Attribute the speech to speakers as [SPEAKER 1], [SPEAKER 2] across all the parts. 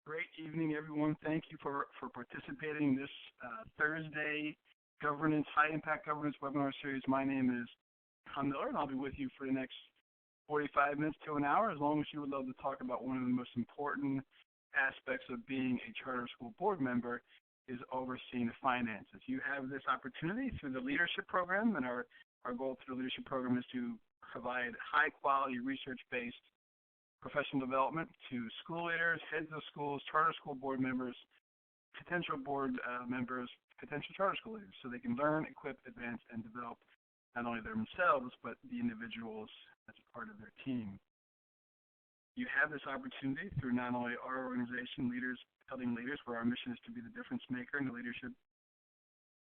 [SPEAKER 1] Great evening, everyone. Thank you for participating in this Thursday high-impact governance webinar series. My name is Tom Miller, and I'll be with you for the next 45 minutes to an hour, as long as you would love to talk about one of the most important aspects of being a charter school board member is overseeing the finances. You have this opportunity through the leadership program, and our goal through the leadership program is to provide high-quality, research-based professional development to school leaders, heads of schools, charter school board members, potential board members, potential charter school leaders, so they can learn, equip, advance, and develop not only themselves, but the individuals as a part of their team. You have this opportunity through not only our organization, Helping Leaders, where our mission is to be the difference maker in the leadership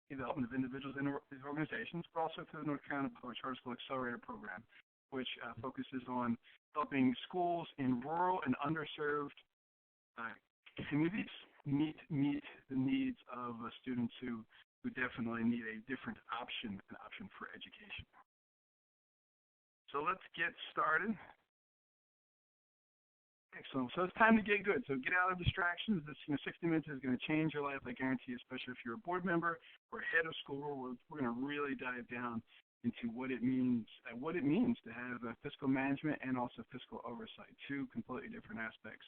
[SPEAKER 1] development of individuals in these organizations, but also through the North Carolina Public Charter School Accelerator Program, which focuses on helping schools in rural and underserved communities meet the needs of students who definitely need a different option, an option for education. So let's get started. Excellent. So it's time to get good. So get out of distractions. This 60 minutes is going to change your life, I guarantee, especially if you're a board member or head of school. We're going to really dive down into what it means to have fiscal management and also fiscal oversight, two completely different aspects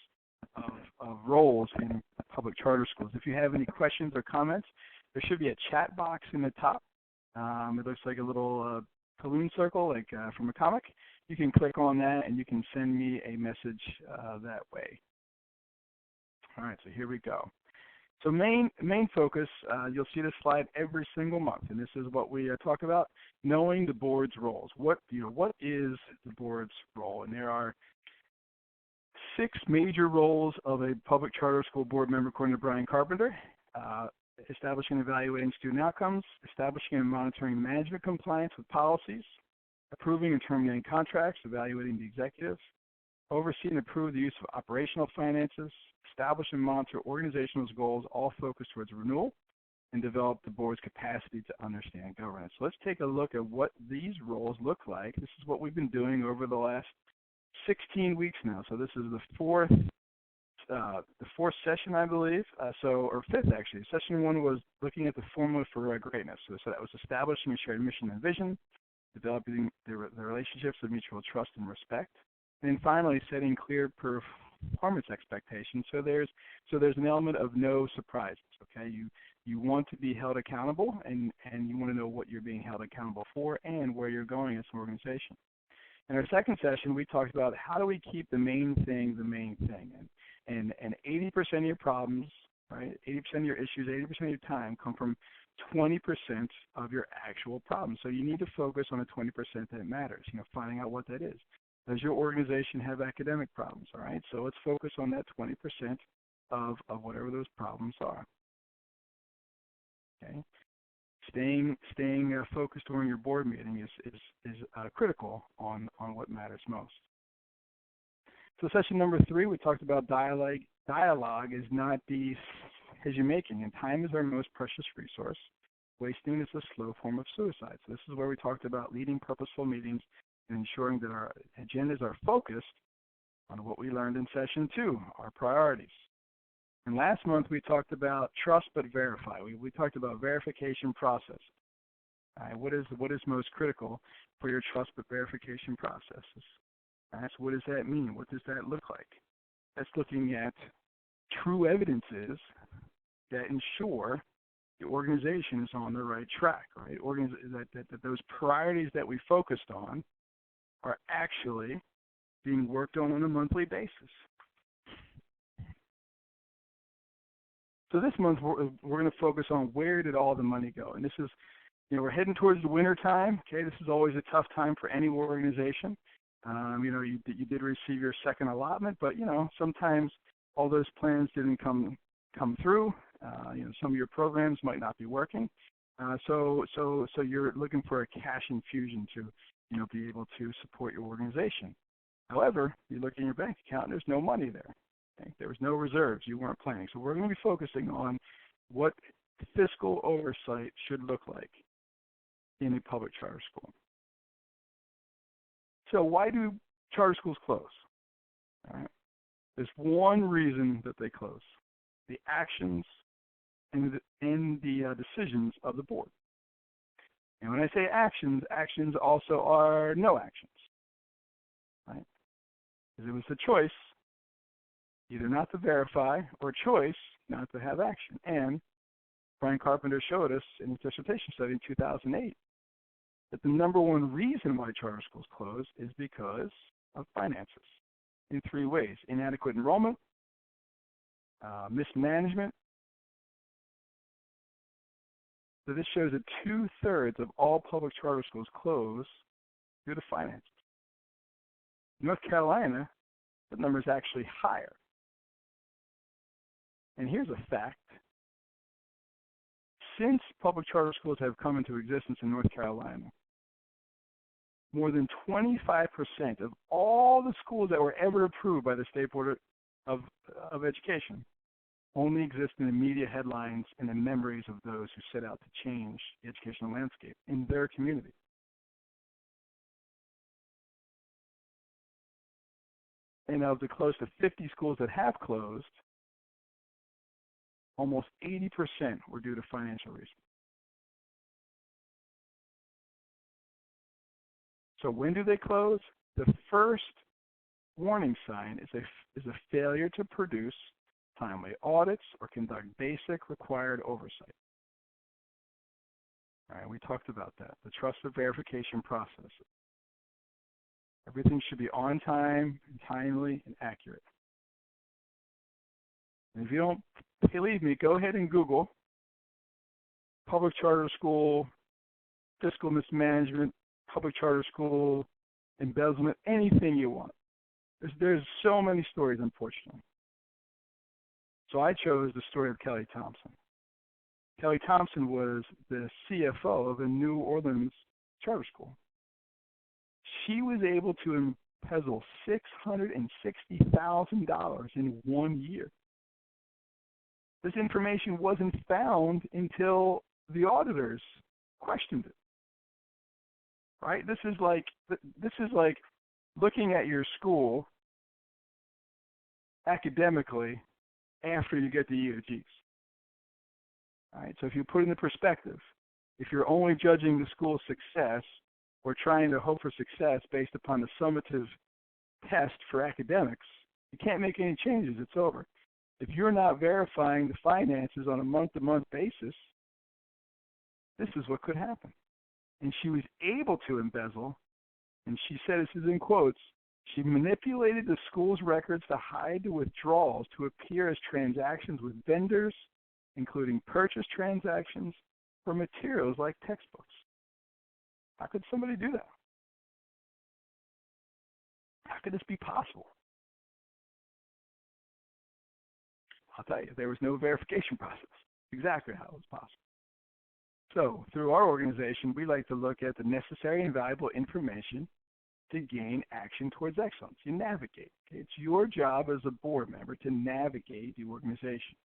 [SPEAKER 1] of roles in public charter schools. If you have any questions or comments, there should be a chat box in the top. It looks like a little balloon circle, like from a comic. You can click on that, and you can send me a message that way. All right, so here we go. So main focus, you'll see this slide every single month, and this is what we talk about: knowing the board's roles. What is the board's role? And there are 6 major roles of a public charter school board member, according to Brian Carpenter: establishing and evaluating student outcomes, establishing and monitoring management compliance with policies, approving and terminating contracts, evaluating the executive, oversee and approve the use of operational finances, establish and monitor organizational goals, all focused towards renewal, and develop the board's capacity to understand governance. So let's take a look at what these roles look like. This is what we've been doing over the last 16 weeks now. So this is the fourth session, I believe, or fifth actually. Session 1 was looking at the formula for greatness. So that was establishing a shared mission and vision, developing the relationships of mutual trust and respect, and then finally setting clear performance expectations. So there's an element of no surprises. Okay, you want to be held accountable, and you want to know what you're being held accountable for and where you're going as an organization. In our second session, we talked about how do we keep the main thing the main thing, and 80% of your problems, right? 80% of your issues, 80% of your time come from 20% of your actual problems. So you need to focus on the 20% that matters. Finding out what that is. Does your organization have academic problems? All right, so let's focus on that 20% of whatever those problems are. Okay, staying focused during your board meeting is critical on what matters most. So session number 3, we talked about dialogue. Dialogue is not decision-making, and time is our most precious resource. Wasting is a slow form of suicide. So this is where we talked about leading purposeful meetings and ensuring that our agendas are focused on what we learned in session 2, our priorities. And last month we talked about trust but verify. We talked about verification process. What is most critical for your trust but verification processes? So what does that mean? What does that look like? That's looking at true evidences that ensure the organization is on the right track, right? That those priorities that we focused on are actually being worked on a monthly basis. So this month we're going to focus on where did all the money go, and this is, we're heading towards the winter time. Okay, this is always a tough time for any organization. You did receive your second allotment, but sometimes all those plans didn't come through. Some of your programs might not be working. So you're looking for a cash infusion to be able to support your organization. However, you look in your bank account and there's no money there. Okay? There was no reserves. You weren't planning. So we're going to be focusing on what fiscal oversight should look like in a public charter school. So why do charter schools close? All right. There's one reason that they close: the actions and the decisions of the board. And when I say actions, actions also are no actions, right? Because it was the choice either not to verify or choice not to have action. And Brian Carpenter showed us in his dissertation study in 2008 that the number one reason why charter schools close is because of finances in three ways: inadequate enrollment, mismanagement. So this shows that 2/3 of all public charter schools close due to finances. In North Carolina, the number is actually higher. And here's a fact. Since public charter schools have come into existence in North Carolina, more than 25% of all the schools that were ever approved by the State Board of Education only exist in the media headlines and the memories of those who set out to change the educational landscape in their community. And of the close to 50 schools that have closed, almost 80% were due to financial reasons. So when do they close? The first warning sign is a failure to produce timely audits or conduct basic required oversight. All right, we talked about that, the trusted verification process. Everything should be on time, and timely, and accurate. And if you don't believe me, go ahead and Google public charter school, fiscal mismanagement, public charter school, embezzlement, anything you want. There's so many stories, unfortunately. So I chose the story of Kelly Thompson. Kelly Thompson was the CFO of a New Orleans charter school. She was able to embezzle $660,000 in 1 year. This information wasn't found until the auditors questioned it. Right? This is like looking at your school academically after you get the EOGs. All right, so if you put it in perspective, if you're only judging the school's success or trying to hope for success based upon the summative test for academics, you can't make any changes. It's over. If you're not verifying the finances on a month-to-month basis, this is what could happen. And she was able to embezzle, and she said, this is in quotes, she manipulated the school's records to hide the withdrawals to appear as transactions with vendors, including purchase transactions for materials like textbooks. How could somebody do that? How could this be possible? I'll tell you, there was no verification process. Exactly how it was possible. So, through our organization, we like to look at the necessary and valuable information to gain action towards excellence. You navigate. Okay? It's your job as a board member to navigate the organization.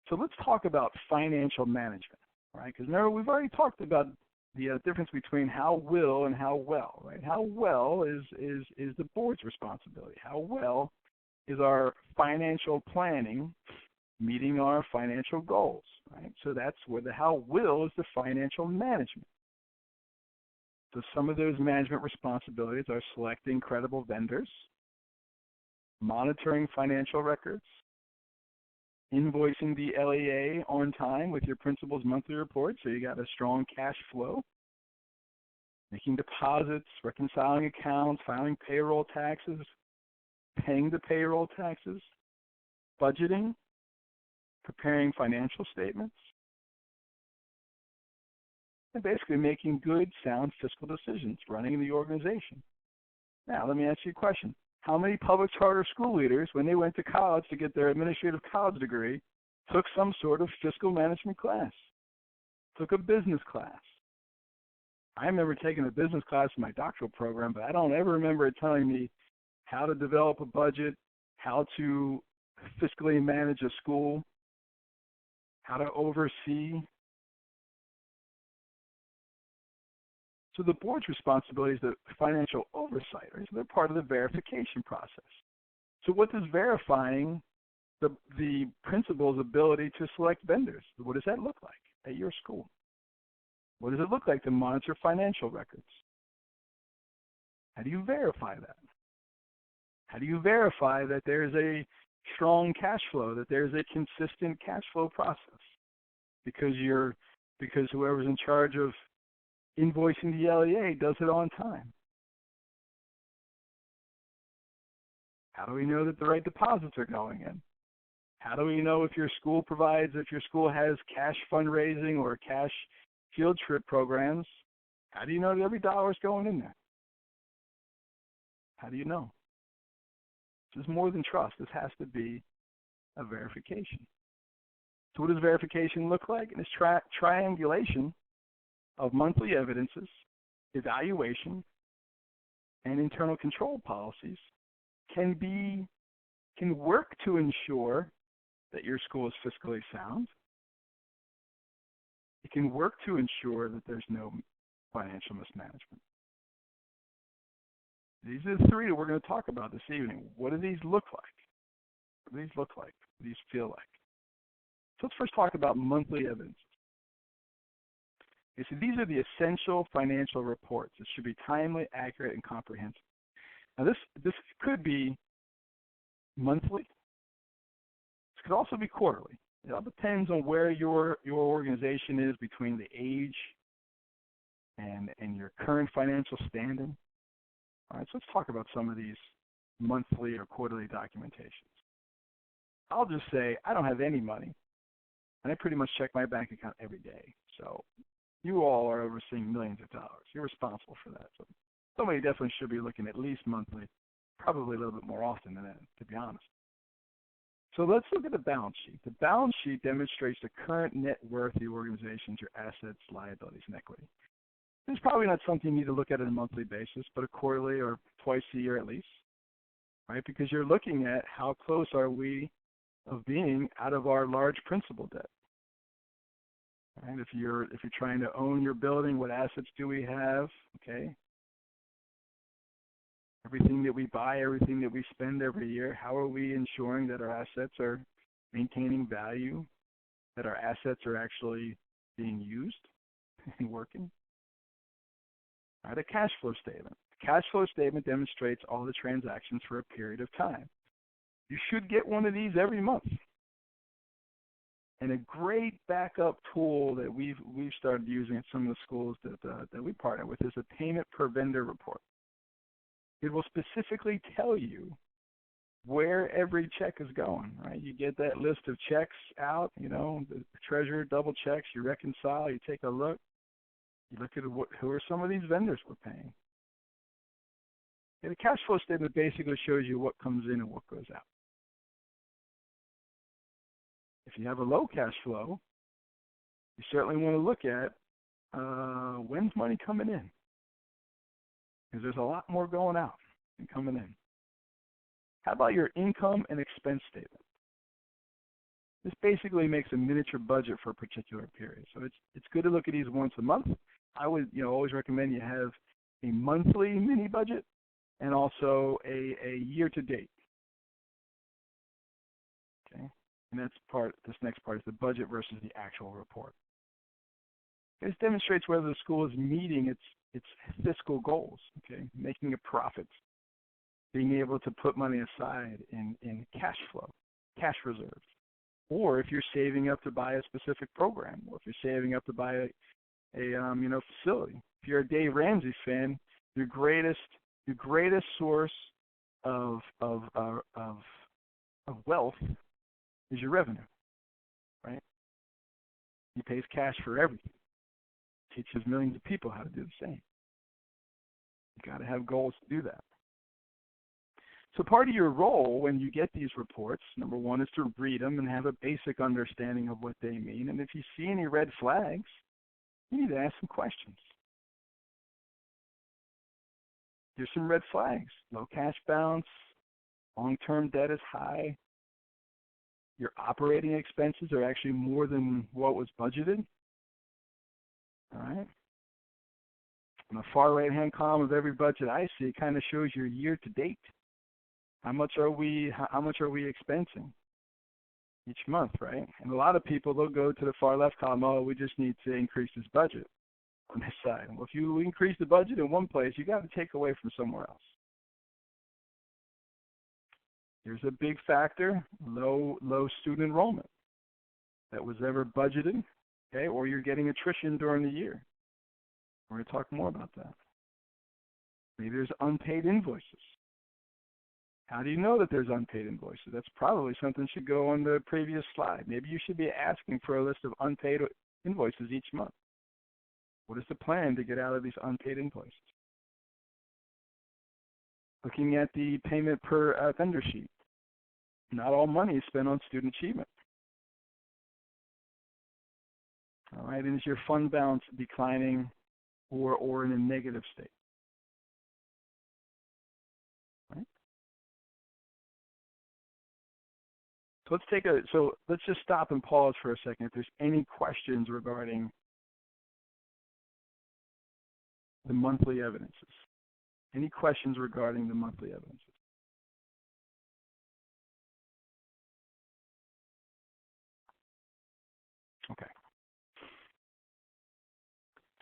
[SPEAKER 1] So let's talk about financial management, right? Because remember, we've already talked about the difference between how will and how well, right? How well is the board's responsibility. How well is our financial planning meeting our financial goals, right? So that's where the how will is the financial management. So some of those management responsibilities are selecting credible vendors, monitoring financial records, invoicing the LEA on time with your principal's monthly report so you got a strong cash flow, making deposits, reconciling accounts, filing payroll taxes, paying the payroll taxes, budgeting, preparing financial statements, and basically making good, sound fiscal decisions, running the organization. Now, let me ask you a question. How many public charter school leaders, when they went to college to get their administrative college degree, took some sort of fiscal management class, took a business class? I remember taking a business class in my doctoral program, but I don't ever remember it telling me how to develop a budget, how to fiscally manage a school, how to oversee So the board's responsibility is the financial oversight, right? So they're part of the verification process. So what does verifying the principal's ability to select vendors, what does that look like at your school? What does it look like to monitor financial records? How do you verify that? How do you verify that there's a strong cash flow, that there's a consistent cash flow process? Because whoever's in charge of invoicing the LEA does it on time. How do we know that the right deposits are going in? How do we know if your school has cash fundraising or cash field trip programs? How do you know that every dollar is going in there? How do you know? This is more than trust. This has to be a verification. So what does verification look like? It's triangulation of monthly evidences, evaluation, and internal control policies can work to ensure that your school is fiscally sound. It can work to ensure that there's no financial mismanagement. These are the three that we're going to talk about this evening. What do these look like? What do these look like? What do these feel like? So let's first talk about monthly evidence. Okay, so these are the essential financial reports. It should be timely, accurate, and comprehensive. Now this could be monthly. This could also be quarterly. It all depends on where your organization is between the age and your current financial standing. All right, so let's talk about some of these monthly or quarterly documentations. I'll just say I don't have any money, and I pretty much check my bank account every day. So you all are overseeing millions of dollars. You're responsible for that. So somebody definitely should be looking at least monthly, probably a little bit more often than that, to be honest. So let's look at the balance sheet. The balance sheet demonstrates the current net worth of the organization's, your assets, liabilities, and equity. This is probably not something you need to look at on a monthly basis, but a quarterly or twice a year at least, right? Because you're looking at how close are we of being out of our large principal debt. Right? If you're trying to own your building, what assets do we have? Okay. Everything that we buy, everything that we spend every year, how are we ensuring that our assets are maintaining value, that our assets are actually being used and working? All right, a cash flow statement. A cash flow statement demonstrates all the transactions for a period of time. You should get one of these every month. And a great backup tool that we've started using at some of the schools that we partner with is a payment per vendor report. It will specifically tell you where every check is going, right? You get that list of checks out, the treasurer double checks, you reconcile, you take a look. You look at who are some of these vendors we're paying. And the cash flow statement basically shows you what comes in and what goes out. If you have a low cash flow, you certainly want to look at when's money coming in. Because there's a lot more going out than coming in. How about your income and expense statement? This basically makes a miniature budget for a particular period. So it's good to look at these once a month. I would always recommend you have a monthly mini budget and also a year to date. Okay, and this next part is the budget versus the actual report. This demonstrates whether the school is meeting its fiscal goals. Okay, making a profit, being able to put money aside in cash flow, cash reserves, or if you're saving up to buy a specific program, or if you're saving up to buy a facility. If you're a Dave Ramsey fan, your greatest source of wealth is your revenue, right? He pays cash for everything. Teaches millions of people how to do the same. You got to have goals to do that. So part of your role when you get these reports, number one, is to read them and have a basic understanding of what they mean. And if you see any red flags, you need to ask some questions. Here's some red flags. Low cash balance, long-term debt is high, your operating expenses are actually more than what was budgeted. All right. On the far right-hand column of every budget I see, it kind of shows your year-to-date. How much are we expensing each month, right? And a lot of people, they'll go to the far left column, oh, we just need to increase this budget on this side. Well, if you increase the budget in one place, you got to take away from somewhere else. Here's a big factor, low student enrollment that was ever budgeted, okay, or you're getting attrition during the year. We're going to talk more about that. Maybe there's unpaid invoices. How do you know that there's unpaid invoices? That's probably something that should go on the previous slide. Maybe you should be asking for a list of unpaid invoices each month. What is the plan to get out of these unpaid invoices? Looking at the payment per vendor sheet. Not all money is spent on student achievement. All right, and is your fund balance declining or in a negative state? Right? So let's just stop and pause for a second if there's any questions regarding the monthly evidences. Any questions regarding the monthly evidences? Okay.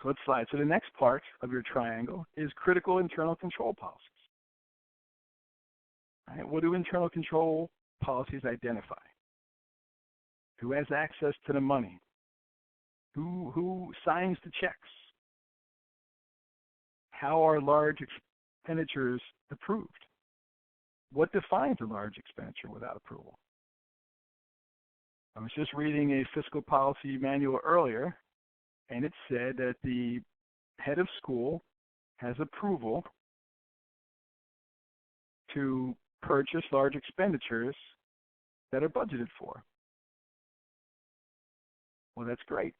[SPEAKER 1] So let's slide. So the next part of your triangle is critical internal control policies. All right, what do internal control policies identify? Who has access to the money? Who signs the checks? How are large expenditures approved? What defines a large expenditure without approval? I was just reading a fiscal policy manual earlier, and it said that the head of school has approval to purchase large expenditures that are budgeted for. Well, that's great.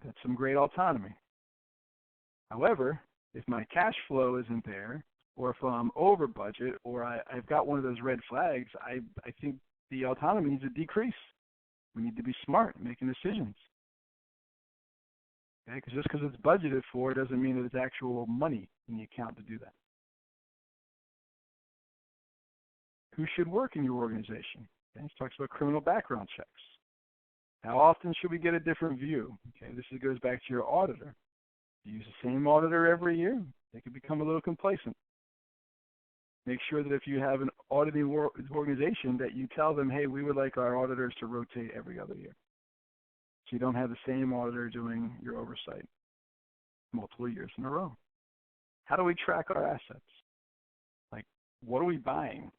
[SPEAKER 1] That's some great autonomy. However, if my cash flow isn't there, or if I'm over budget, or I've got one of those red flags, I think the autonomy needs to decrease. We need to be smart in making decisions. Okay? Because just because it's budgeted for doesn't mean that there's actual money in the account to do that. Who should work in your organization? Okay? It talks about criminal background checks. How often should we get a different view? Okay, this goes back to your auditor. You use the same auditor every year, they could become a little complacent. Make sure that if you have an auditing organization that you tell them, hey, we would like our auditors to rotate every other year. So you don't have the same auditor doing your oversight multiple years in a row. How do we track our assets? Like, what are we buying?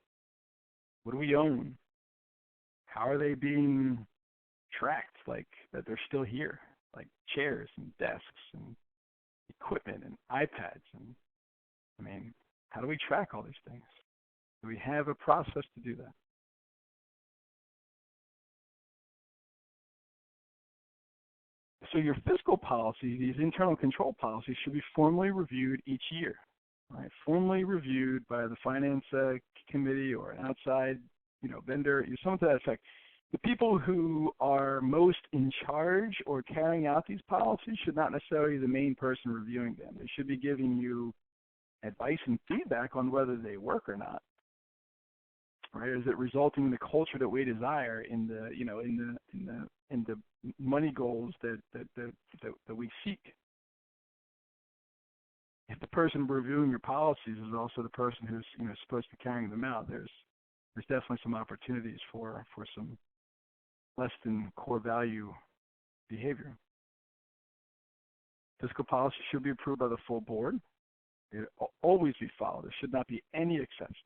[SPEAKER 1] What do we own? How are they being tracked, like that they're still here? Like chairs and desks and equipment and iPads. And I mean, how do we track all these things? Do we have a process to do that? So your fiscal policies, these internal control policies, should be formally reviewed each year, right? Formally reviewed by the finance committee or an outside, vendor, something to that effect. The people who are most in charge or carrying out these policies should not necessarily be the main person reviewing them. They should be giving you advice and feedback on whether they work or not. Right? Is it resulting in the culture that we desire in the in the money goals that we seek? If the person reviewing your policies is also the person who's supposed to be carrying them out, there's definitely some opportunities for some less than core value behavior. Fiscal policy should be approved by the full board. It will always be followed. There should not be any exceptions.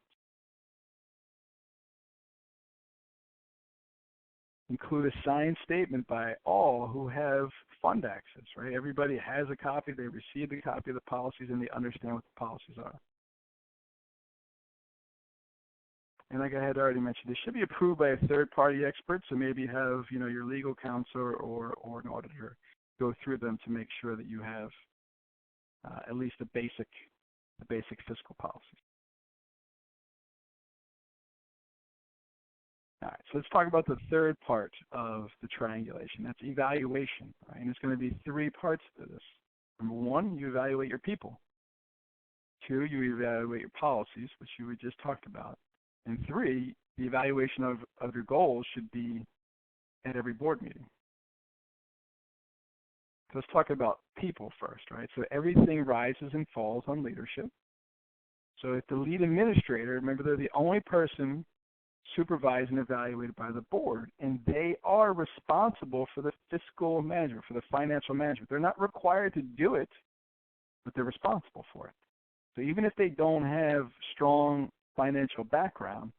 [SPEAKER 1] Include a signed statement by all who have fund access, right? Everybody has a copy, they received a copy of the policies, and they understand what the policies are. And like I had already mentioned, they should be approved by a third-party expert, so maybe have your legal counsel or an auditor go through them to make sure that you have at least the basic fiscal policies. All right, so let's talk about the third part of the triangulation. That's evaluation, right? And it's going to be three parts to this. Number one, you evaluate your people. Two, you evaluate your policies, which we just talked about. And three, the evaluation of your goals should be at every board meeting. So let's talk about people first, right? So everything rises and falls on leadership. So if the lead administrator, remember, they're the only person supervised and evaluated by the board, and they are responsible for the fiscal management, for the financial management. They're not required to do it, but they're responsible for it. So even if they don't have strong financial background,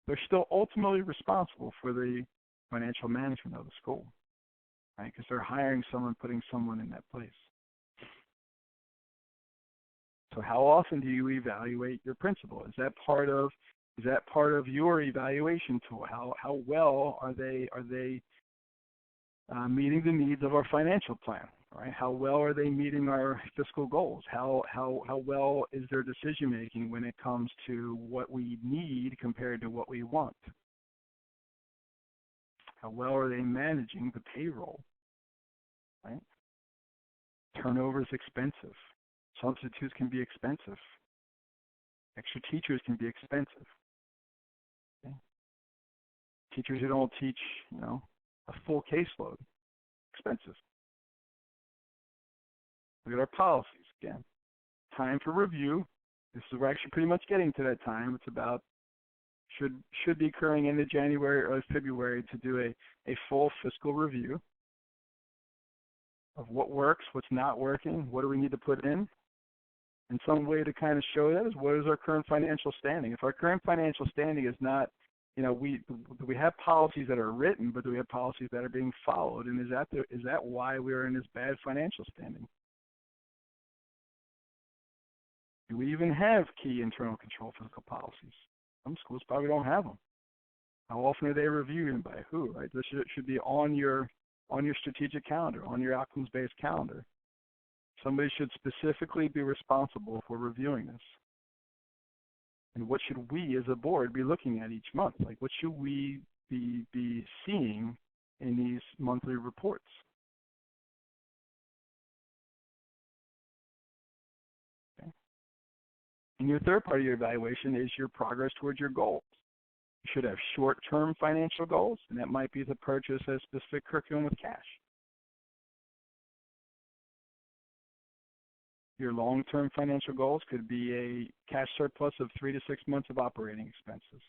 [SPEAKER 1] they're still ultimately responsible for the financial management of the school, right? Because they're hiring someone, putting someone in that place. So how often do you evaluate your principal? Is that part of your evaluation tool? How well are they meeting the needs of our financial plan? Right? How well are they meeting our fiscal goals? How well is their decision making when it comes to what we need compared to what we want? How well are they managing the payroll? Right? Turnover is expensive. Substitutes can be expensive. Extra teachers can be expensive. Okay? Teachers who don't teach, a full caseload, expensive. Look at our policies again. Time for review. We're actually pretty much getting to that time. It's about should be occurring end of January or February to do a full fiscal review of what works, what's not working, what do we need to put in. And some way to kind of show that is what is our current financial standing. If our current financial standing is not, we have policies that are written, but do we have policies that are being followed? And is that why we're in this bad financial standing? Do we even have key internal control fiscal policies? Some schools probably don't have them. How often are they reviewed and by who? Right? This should be on your strategic calendar, on your outcomes-based calendar. Somebody should specifically be responsible for reviewing this. And what should we as a board be looking at each month? Like, what should we be seeing in these monthly reports? Okay. And your third part of your evaluation is your progress towards your goals. You should have short-term financial goals, and that might be to purchase a specific curriculum with cash. Your long-term financial goals could be a cash surplus of 3 to 6 months of operating expenses.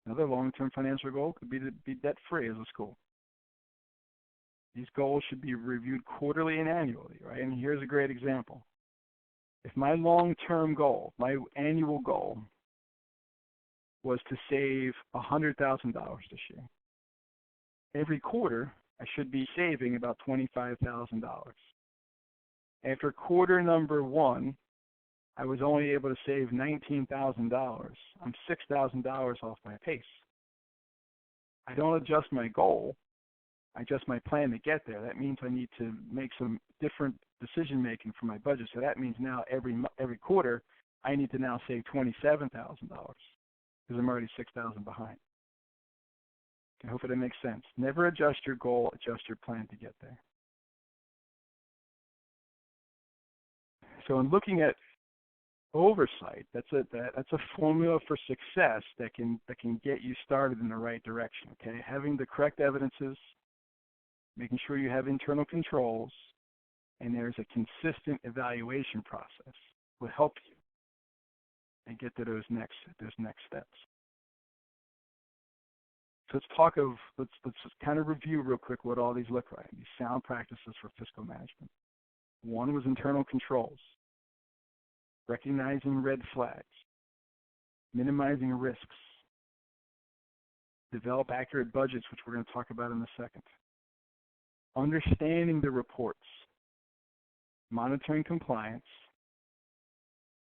[SPEAKER 1] Another long-term financial goal could be to be debt-free as a school. These goals should be reviewed quarterly and annually, right? And here's a great example. If my long-term goal, my annual goal, was to save $100,000 this year, every quarter I should be saving about $25,000. After quarter number one, I was only able to save $19,000. I'm $6,000 off my pace. I don't adjust my goal. I adjust my plan to get there. That means I need to make some different decision making for my budget. So that means now every quarter I need to now save $27,000 because I'm already $6,000 behind. I hope that makes sense. Never adjust your goal, adjust your plan to get there. So in looking at oversight, that's a formula for success that can get you started in the right direction. Okay, having the correct evidences, making sure you have internal controls, and there's a consistent evaluation process will help you and get to those next steps. So let's kind of review real quick what all these look like. These sound practices for fiscal management. One was internal controls, recognizing red flags, minimizing risks, develop accurate budgets, which we're going to talk about in a second, understanding the reports, monitoring compliance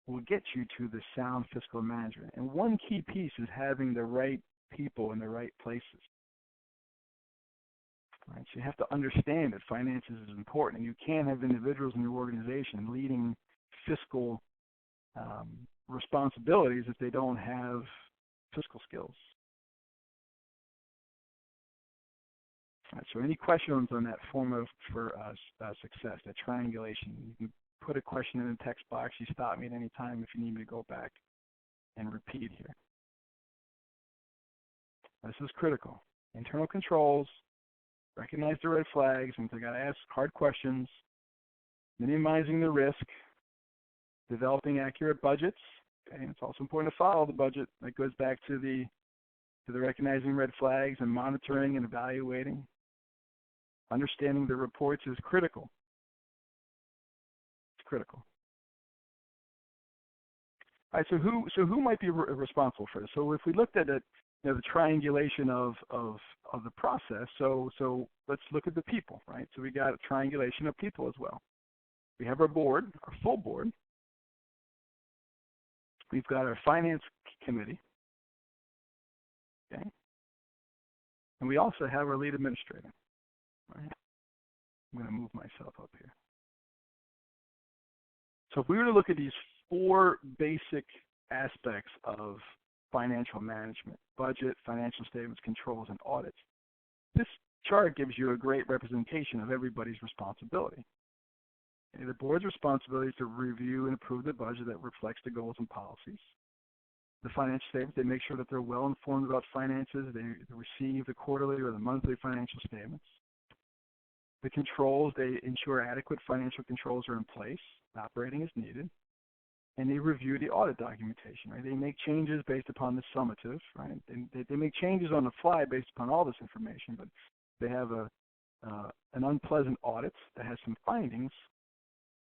[SPEAKER 1] will get you to the sound fiscal management. And one key piece is having the right people in the right places. Right? So you have to understand that finances is important, and you can't have individuals in your organization leading fiscal responsibilities if they don't have fiscal skills. All right, so any questions on that formula for success, that triangulation? You can put a question in the text box. You stop me at any time if you need me to go back and repeat here. This is critical. Internal controls, recognize the red flags, and they got to ask hard questions, minimizing the risk, developing accurate budgets. Okay, and it's also important to follow the budget. That goes back to the recognizing red flags and monitoring and evaluating. Understanding the reports is critical. It's critical. All right, so who might be responsible for this? So if we looked at it, the triangulation of the process, so let's look at the people, right? So we got a triangulation of people as well. We have our board, our full board. We've got our finance committee, okay? And we also have our lead administrator, right? I'm going to move myself up here. So if we were to look at these 4 basic aspects of financial management: budget, financial statements, controls, and audits, this chart gives you a great representation of everybody's responsibility. The board's responsibility is to review and approve the budget that reflects the goals and policies. The financial statements, they make sure that they're well informed about finances. They receive the quarterly or the monthly financial statements. The controls, they ensure adequate financial controls are in place, operating as needed. And they review the audit documentation, right? They make changes based upon the summative, right? They make changes on the fly based upon all this information, but they have an unpleasant audit that has some findings.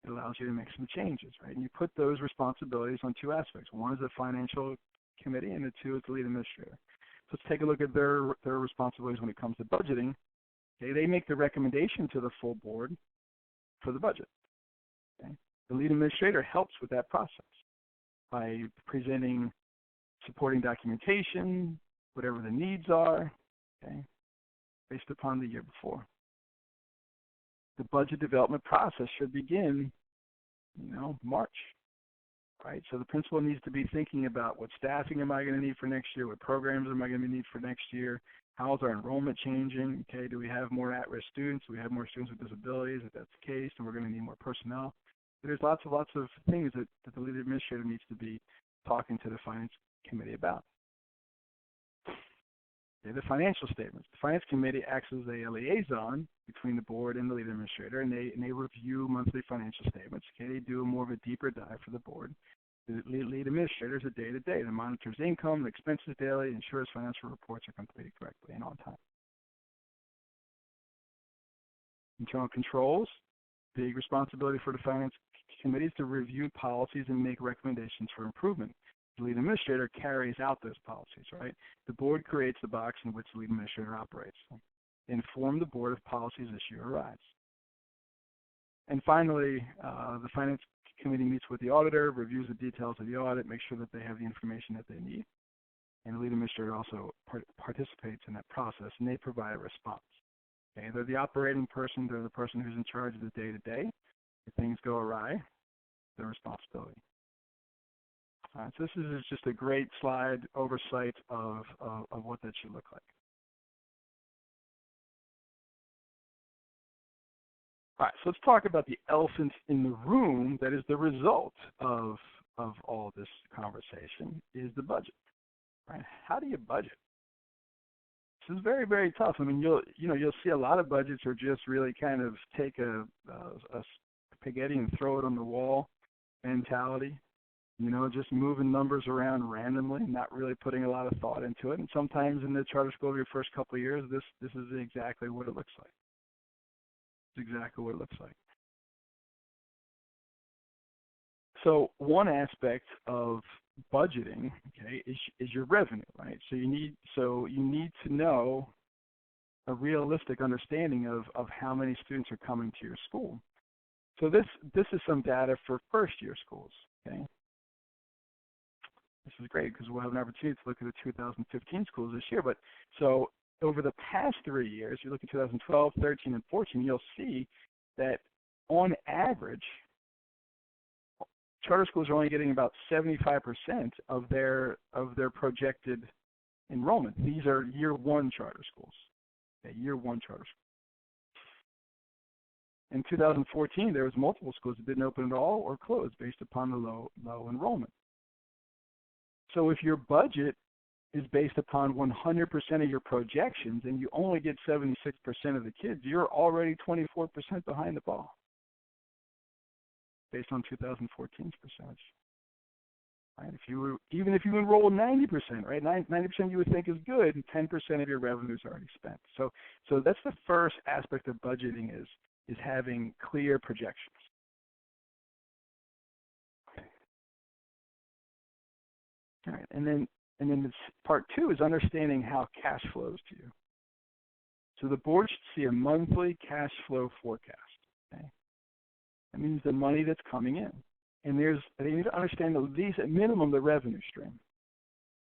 [SPEAKER 1] It allows you to make some changes, right? And you put those responsibilities on 2 aspects. One is the financial committee, and the 2 is the lead administrator. So let's take a look at their responsibilities when it comes to budgeting. Okay, they make the recommendation to the full board for the budget. Okay? The lead administrator helps with that process by presenting supporting documentation, whatever the needs are, okay, based upon the year before. The budget development process should begin, March, right? So the principal needs to be thinking about what staffing am I going to need for next year, what programs am I going to need for next year, how is our enrollment changing, okay, do we have more at-risk students, do we have more students with disabilities? If that's the case, then we're going to need more personnel. There's lots of things that the lead administrator needs to be talking to the finance committee about. Okay, the financial statements. The finance committee acts as a liaison between the board and the lead administrator, and they review monthly financial statements. Okay, they do more of a deeper dive for the board. The lead administrator is a day-to-day that monitors income and expenses daily, ensures financial reports are completed correctly and on time. Internal controls. Big responsibility for the finance committee is to review policies and make recommendations for improvement. The lead administrator carries out those policies, right? The board creates the box in which the lead administrator operates. Inform the board if policies issue arise. And finally, the finance committee meets with the auditor, reviews the details of the audit, makes sure that they have the information that they need. And the lead administrator also participates in that process, and they provide a response. Okay, they're the operating person. They're the person who's in charge of the day-to-day. If things go awry, their responsibility. So this is just a great slide oversight of what that should look like. All right, so let's talk about the elephant in the room that is the result of all this conversation, is the budget. Right? How do you budget? This is very, very tough. I mean, you'll see a lot of budgets are just really kind of take a spaghetti and throw it on the wall mentality. Just moving numbers around randomly, not really putting a lot of thought into it. And sometimes in the charter school of your first couple of years, this is exactly what it looks like. It's exactly what it looks like. So one aspect of budgeting, okay, is your revenue, right? So you need to know a realistic understanding of how many students are coming to your school. So this is some data for first-year schools, okay? This is great because we'll have an opportunity to look at the 2015 schools this year. But so over the past 3 years, you look at 2012, 13, and 14, you'll see that on average, charter schools are only getting about 75% of their projected enrollment. These are year one charter schools. Okay, year one charter schools. In 2014, there was multiple schools that didn't open at all or closed based upon the low enrollment. So if your budget is based upon 100% of your projections and you only get 76% of the kids, you're already 24% behind the ball based on 2014's percentage. Right? Even if you enroll 90%, right? 90% you would think is good, and 10% of your revenue is already spent. So that's the first aspect of budgeting is having clear projections. All right, and then part two is understanding how cash flows to you. So the board should see a monthly cash flow forecast. Okay? That means the money that's coming in. And they need to understand at least at minimum the revenue stream.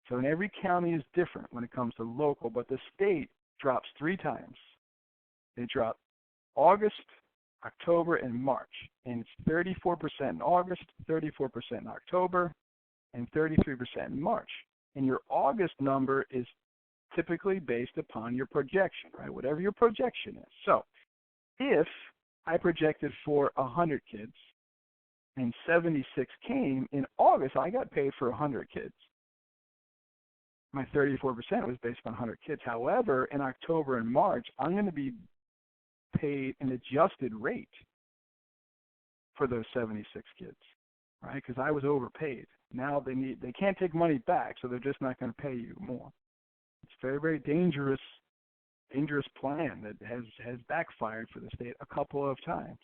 [SPEAKER 1] So in every county is different when it comes to local, but the state drops 3 times. They drop August, October, and March. And it's 34% in August, 34% in October, and 33% in March. And your August number is typically based upon your projection, right? Whatever your projection is. So if I projected for 100 kids and 76 came, in August I got paid for 100 kids. My 34% was based on 100 kids. However, in October and March, I'm going to be paid an adjusted rate for those 76 kids, right? Because I was overpaid. Now they can't take money back, so they're just not going to pay you more. It's a very, very dangerous plan that has backfired for the state a couple of times.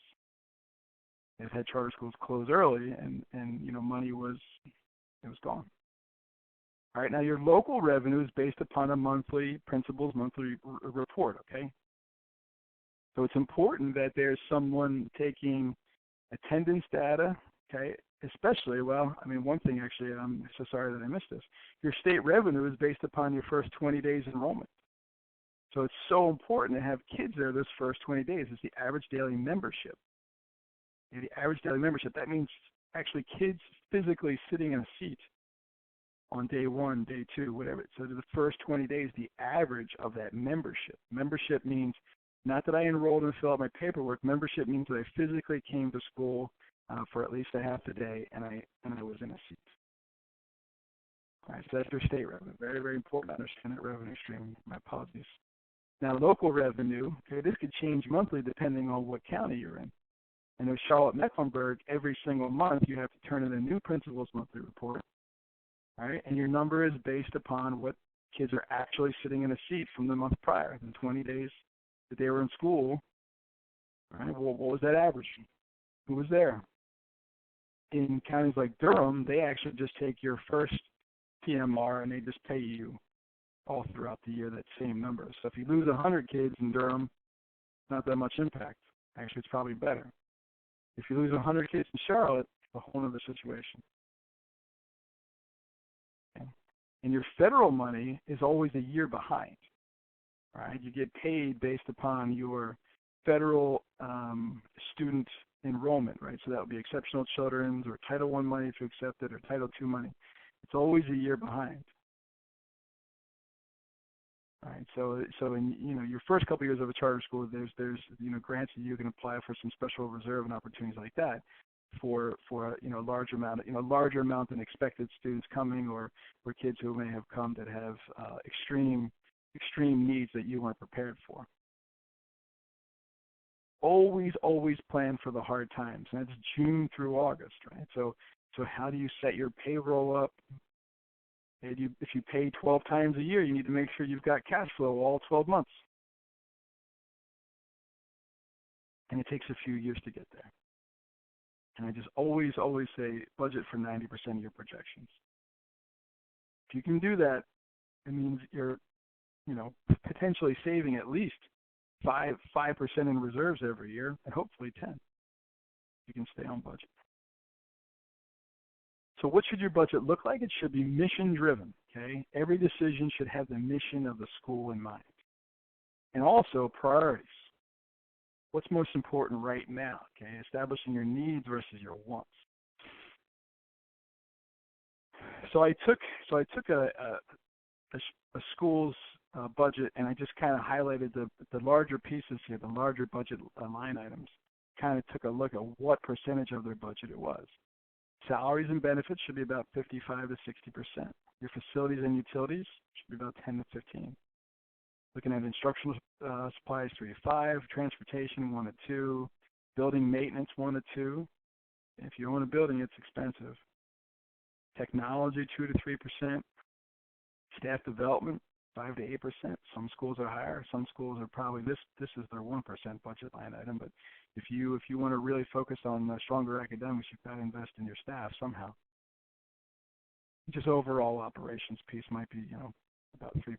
[SPEAKER 1] They've had charter schools close early, and money was gone. All right, now your local revenue is based upon a principal's monthly report. Okay, so it's important that there's someone taking attendance data. Okay, especially, one thing actually, I'm so sorry that I missed this. Your state revenue is based upon your first 20 days enrollment. So it's so important to have kids there those first 20 days. It's the average daily membership. The average daily membership, that means actually kids physically sitting in a seat on day 1, day 2, whatever. So the first 20 days, the average of that membership. Membership means not that I enrolled and filled out my paperwork. Membership means that I physically came to school for at least a half a day, and I was in a seat. All right, so that's your state revenue. Very, very important to understand that revenue stream. My apologies. Now, local revenue, okay, this could change monthly depending on what county you're in. And in Charlotte-Mecklenburg, every single month you have to turn in a new principal's monthly report. All right, and your number is based upon what kids are actually sitting in a seat from the month prior, the 20 days that they were in school. All right, well, what was that average? Who was there? In counties like Durham, they actually just take your first PMR and they just pay you all throughout the year that same number. So if you lose 100 kids in Durham, not that much impact. Actually, it's probably better. If you lose 100 kids in Charlotte, it's a whole other situation. Okay. And your federal money is always a year behind. Right? You get paid based upon your federal student enrollment, right? So that would be exceptional children's or Title I money if you accept it, or Title II money. It's always a year behind. All right, so in your first couple of years of a charter school, there's grants that you can apply for, some special reserve and opportunities like that for larger amount than expected students coming, or kids who may have come that have extreme needs that you weren't prepared for. Always plan for the hard times, and that's June through August, right? So how do you set your payroll up? If you pay 12 times a year, you need to make sure you've got cash flow all 12 months. And it takes a few years to get there. And I just always say budget for 90% of your projections. If you can do that, it means you're potentially saving at least 5% in reserves every year, and hopefully 10. You can stay on budget. So what should your budget look like? It should be mission-driven, okay? Every decision should have the mission of the school in mind. And also priorities. What's most important right now, okay? Establishing your needs versus your wants. So I took a school's budget, and I just kind of highlighted the larger pieces here, the larger budget line items. kind of took a look at what percentage of their budget it was. Salaries and benefits should be about 55 to 60%. Your facilities and utilities should be about 10 to 15. Looking at instructional supplies, 3 to 5. Transportation, 1 to 2. Building maintenance, 1 to 2. If you own a building, it's expensive. Technology, 2 to 3%. Staff development, 5 to 8%. Some schools are higher. Some schools are probably this is their 1% budget line item. But if you want to really focus on stronger academics, you've got to invest in your staff somehow. Just overall operations piece might be about 3%.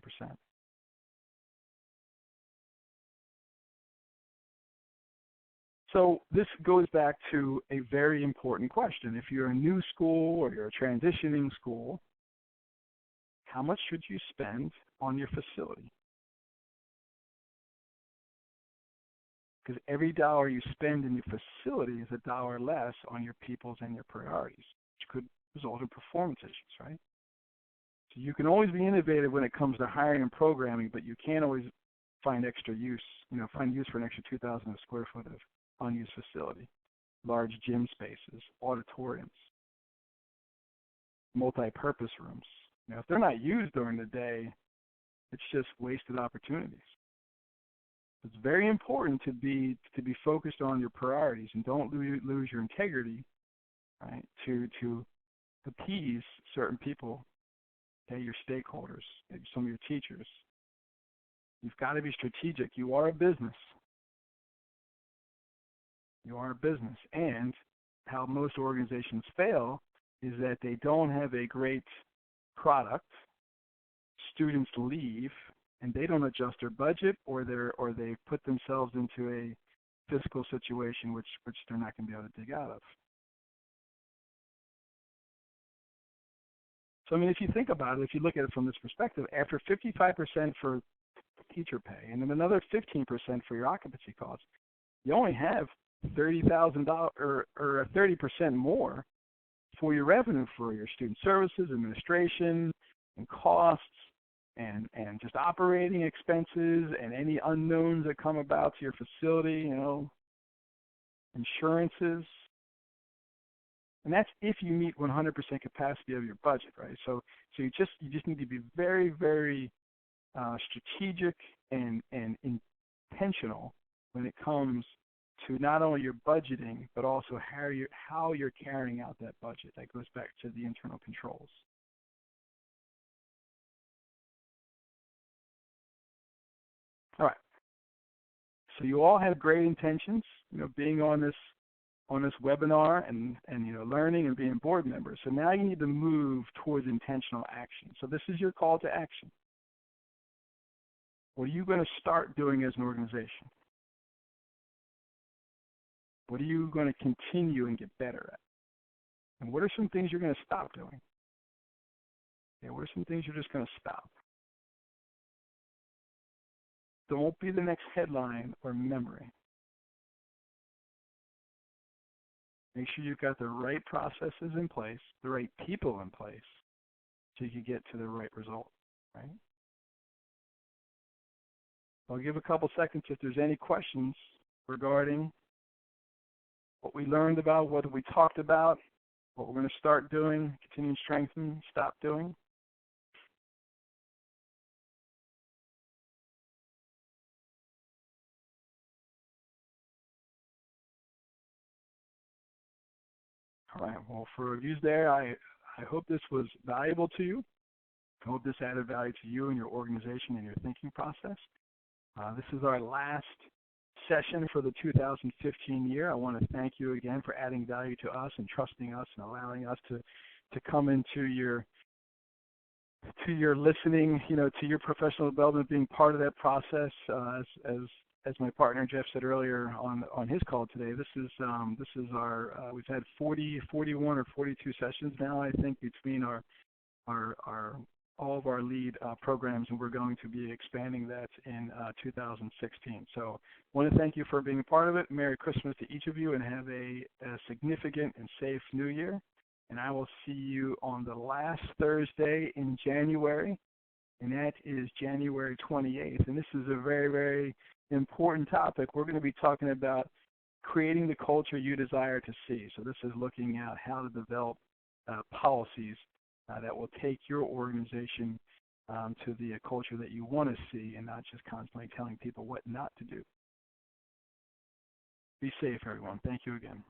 [SPEAKER 1] So this goes back to a very important question. If you're a new school or you're a transitioning school, how much should you spend on your facility? Because every dollar you spend in your facility is a dollar less on your people's and your priorities, which could result in performance issues, right? So you can always be innovative when it comes to hiring and programming, but you can't always find extra use, find use for an extra 2,000 square foot of unused facility, large gym spaces, auditoriums, multi-purpose rooms. If they're not used during the day, it's just wasted opportunities. It's very important to be focused on your priorities and don't lose your integrity, right? To appease certain people, okay, your stakeholders, maybe some of your teachers. You've got to be strategic. You are a business. You are a business. And how most organizations fail is that they don't have a great product, students leave, and they don't adjust their budget, or they put themselves into a fiscal situation which they're not going to be able to dig out of. So, if you think about it, if you look at it from this perspective, after 55% for teacher pay and then another 15% for your occupancy costs, you only have $30,000 or 30% more for your revenue for your student services, administration, and costs, and just operating expenses and any unknowns that come about to your facility, insurances. And that's if you meet 100% capacity of your budget, right? So you just need to be very, very strategic and intentional when it comes to not only your budgeting, but also how you're carrying out that budget. That goes back to the internal controls. All right. So you all have great intentions, being on this webinar and learning and being board members. So now you need to move towards intentional action. So this is your call to action. What are you going to start doing as an organization? What are you going to continue and get better at? And what are some things you're going to stop doing? What are some things you're just going to stop? Don't be the next headline or memory. Make sure you've got the right processes in place, the right people in place, so you can get to the right result, right? I'll give a couple seconds if there's any questions regarding what we learned about, what we talked about, what we're going to start doing, continue to strengthen, stop doing. All right, well, for reviews there, I hope this was valuable to you. I hope this added value to you and your organization and your thinking process. This is our last session for the 2015 year. I want to thank you again for adding value to us and trusting us and allowing us to come into your listening, to your professional development, being part of that process. As my partner Jeff said earlier on his call today, this is our we've had 41 or 42 sessions now, I think, between our all of our lead programs, and we're going to be expanding that in 2016. So I want to thank you for being a part of it. Merry Christmas to each of you, and have a significant and safe New Year. And I will see you on the last Thursday in January, and that is January 28th. And this is a very, very important topic. We're going to be talking about creating the culture you desire to see. So this is looking at how to develop policies that will take your organization to the culture that you want to see, and not just constantly telling people what not to do. Be safe, everyone. Thank you again.